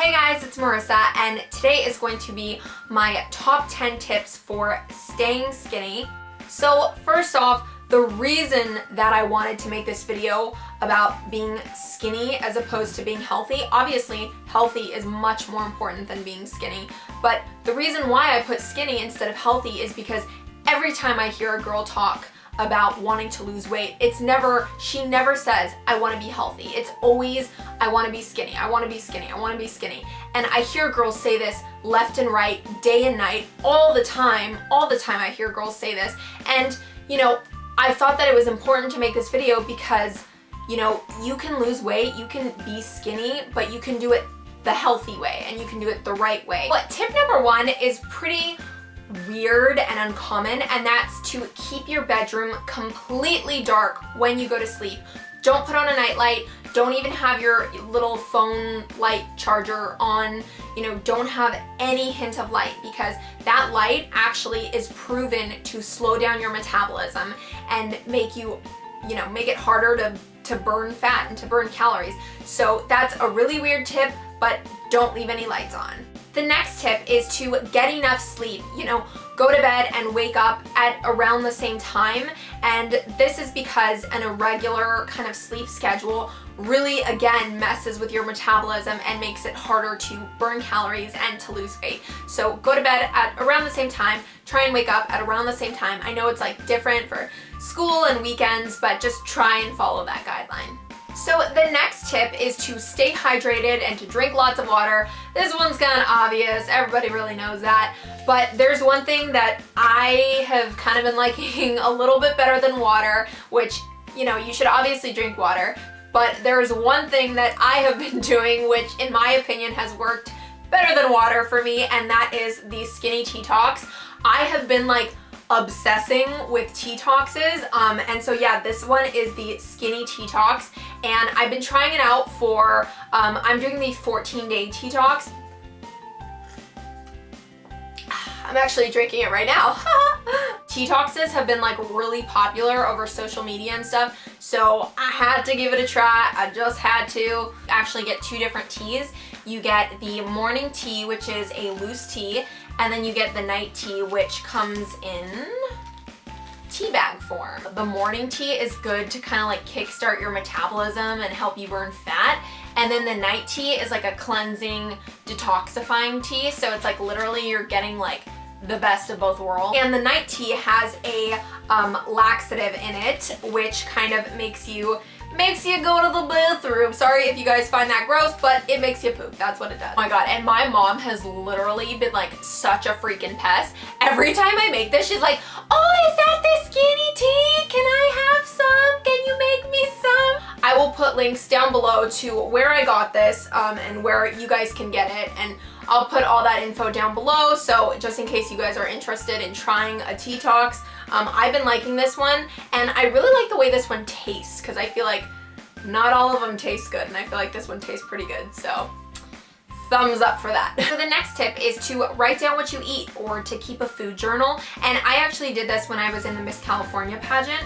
Hey guys, it's Marissa, and today is going to be my top 10 tips for staying skinny. So first off, the reason that I wanted to make this video about being skinny as opposed to being healthy, obviously healthy is much more important than being skinny, but the reason why I put skinny instead of healthy is because every time I hear a girl talk about wanting to lose weight, she never says, I want to be healthy. It's always, I want to be skinny, I want to be skinny, I want to be skinny. And I hear girls say this left and right, day and night, all the time I hear girls say this. And, you know, I thought that it was important to make this video because, you know, you can lose weight, you can be skinny, but you can do it the healthy way and you can do it the right way. But tip number one is pretty weird and uncommon, and that's to keep your bedroom completely dark when you go to sleep. Don't put on a nightlight, don't even have your little phone light charger on, you know, don't have any hint of light, because that light actually is proven to slow down your metabolism and make it harder to burn fat and to burn calories. So that's a really weird tip, but don't leave any lights on. The next tip is to get enough sleep. You know, go to bed and wake up at around the same time. And this is because an irregular kind of sleep schedule really, again, messes with your metabolism and makes it harder to burn calories and to lose weight. So go to bed at around the same time, try and wake up at around the same time. I know it's like different for school and weekends, but just try and follow that guideline. So the next tip is to stay hydrated and to drink lots of water. This one's kind of obvious, everybody really knows that, but there's one thing that I have kind of been liking a little bit better than water, which, you know, you should obviously drink water, but there's one thing that I have been doing which in my opinion has worked better than water for me, and that is the skinny tea talks. I have been like obsessing with tea talks, and so yeah, this one is the skinny tea talks, and I've been trying it out for I'm doing the 14-day tea talks. I'm actually drinking it right now. Tea talks have been like really popular over social media and stuff, so I had to give it a try. I just had to actually get two different teas. You get the morning tea, which is a loose tea, and then you get the night tea, which comes in tea bag form. The morning tea is good to kind of like kickstart your metabolism and help you burn fat. And then the night tea is like a cleansing, detoxifying tea. So it's like literally you're getting like the best of both worlds. And the night tea has a laxative in it, which kind of makes you go to the bathroom. Sorry if you guys find that gross, but it makes you poop. That's what it does. Oh my god, and my mom has literally been like such a freaking pest. Every time I make this, she's like, oh, is that the skinny tea? Can I have some? Can you make me some? I will put links down below to where I got this and where you guys can get it, and I'll put all that info down below, so just in case you guys are interested in trying a tea talks. I've been liking this one, and I really like the way this one tastes, because I feel like not all of them taste good, and I feel like this one tastes pretty good, so thumbs up for that. So the next tip is to write down what you eat, or to keep a food journal, and I actually did this when I was in the Miss California pageant.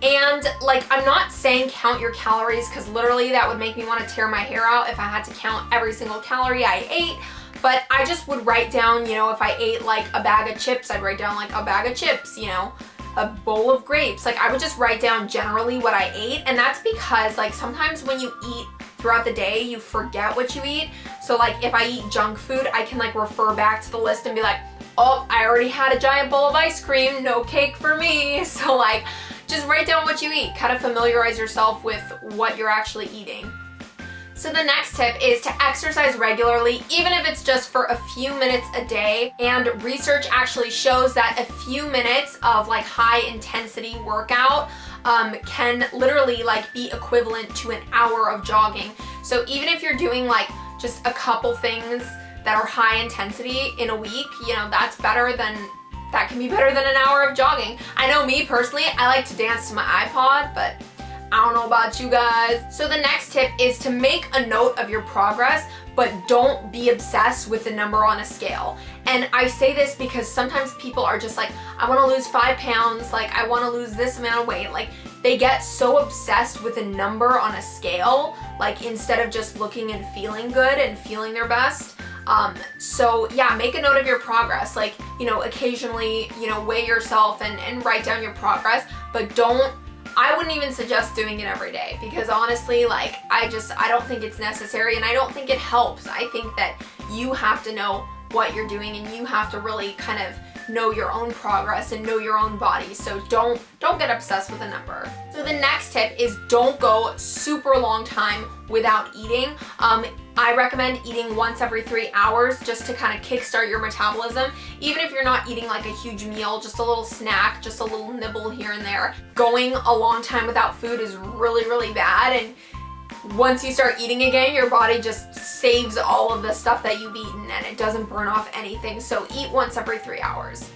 And like, I'm not saying count your calories, because literally that would make me want to tear my hair out if I had to count every single calorie I ate. But I just would write down, you know, if I ate like a bag of chips, I'd write down like a bag of chips, you know, a bowl of grapes. Like, I would just write down generally what I ate. And that's because like sometimes when you eat throughout the day, you forget what you eat. So like if I eat junk food, I can like refer back to the list and be like, oh, I already had a giant bowl of ice cream, no cake for me. So like, just write down what you eat, kind of familiarize yourself with what you're actually eating. So the next tip is to exercise regularly, even if it's just for a few minutes a day. And research actually shows that a few minutes of like high intensity workout can literally like be equivalent to an hour of jogging. So even if you're doing like just a couple things that are high intensity in a week, you know, that can be better than an hour of jogging. I know me personally, I like to dance to my iPod, but I don't know about you guys. So the next tip is to make a note of your progress, but don't be obsessed with the number on a scale. And I say this because sometimes people are just like, I want to lose 5 pounds, like I want to lose this amount of weight. Like, they get so obsessed with a number on a scale, like instead of just looking and feeling good and feeling their best. So yeah, make a note of your progress. Like, you know, occasionally, you know, weigh yourself and write down your progress, but I wouldn't even suggest doing it every day, because honestly, like, I don't think it's necessary, and I don't think it helps. I think that you have to know what you're doing, and you have to really kind of know your own progress and know your own body. So don't get obsessed with a number. So the next tip is don't go super long time without eating. I recommend eating once every 3 hours just to kind of kickstart your metabolism. Even if you're not eating like a huge meal, just a little snack, just a little nibble here and there. Going a long time without food is really, really bad, and once you start eating again, your body just saves all of the stuff that you've eaten and it doesn't burn off anything. So eat once every 3 hours.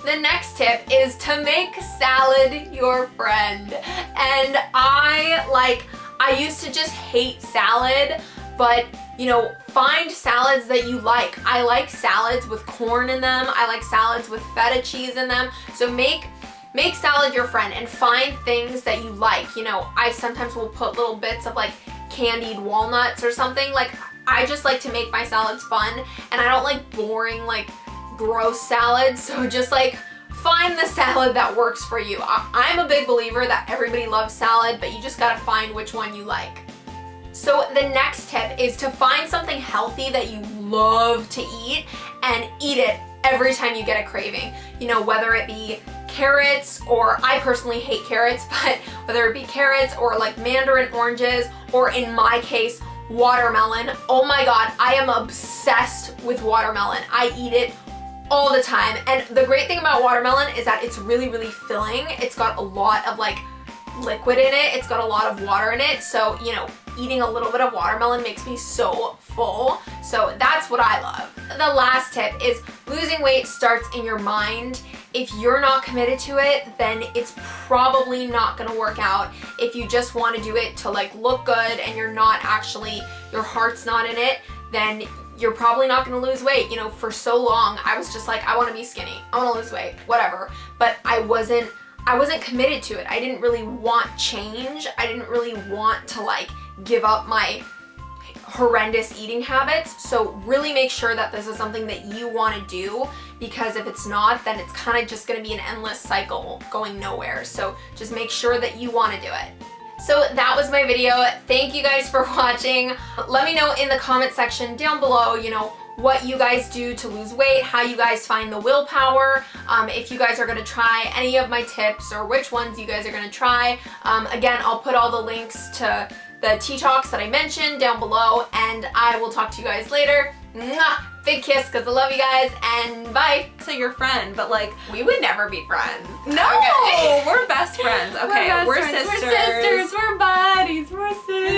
The next tip is to make salad your friend. And I used to just hate salad, but you know, find salads that you like. I like salads with corn in them. I like salads with feta cheese in them. So make salad your friend and find things that you like. You know, I sometimes will put little bits of like candied walnuts or something. Like, I just like to make my salads fun, and I don't like boring, like gross salads. So just like find the salad that works for you. I'm a big believer that everybody loves salad, but you just gotta find which one you like. So the next tip is to find something healthy that you love to eat and eat it every time you get a craving. You know, whether it be carrots, or I personally hate carrots, but whether it be carrots or like mandarin oranges, or in my case, watermelon. Oh my God, I am obsessed with watermelon. I eat it all the time. And the great thing about watermelon is that it's really, really filling. It's got a lot of like liquid in it. It's got a lot of water in it. So, you know, eating a little bit of watermelon makes me so full. So that's what I love. The last tip is losing weight starts in your mind. If you're not committed to it, then it's probably not gonna work out. If you just wanna do it to like look good and you're not actually, your heart's not in it, then you're probably not gonna lose weight. You know, for so long, I was just like, I wanna be skinny, I wanna lose weight, whatever. But I wasn't committed to it. I didn't really want change. I didn't really want to like give up my horrendous eating habits. So really make sure that this is something that you want to do, because if it's not, then it's kind of just going to be an endless cycle going nowhere. So just make sure that you want to do it. So that was my video. Thank you guys for watching. Let me know in the comment section down below, you know, what you guys do to lose weight, how you guys find the willpower, if you guys are gonna try any of my tips or which ones you guys are gonna try. Again, I'll put all the links to the tea talks that I mentioned down below, and I will talk to you guys later. Mwah! Big kiss, because I love you guys, and bye. So your friend, but like, We would never be friends. no, Okay. we're best friends. Okay, we're friends. sisters. We're sisters, we're buddies, we're sisters.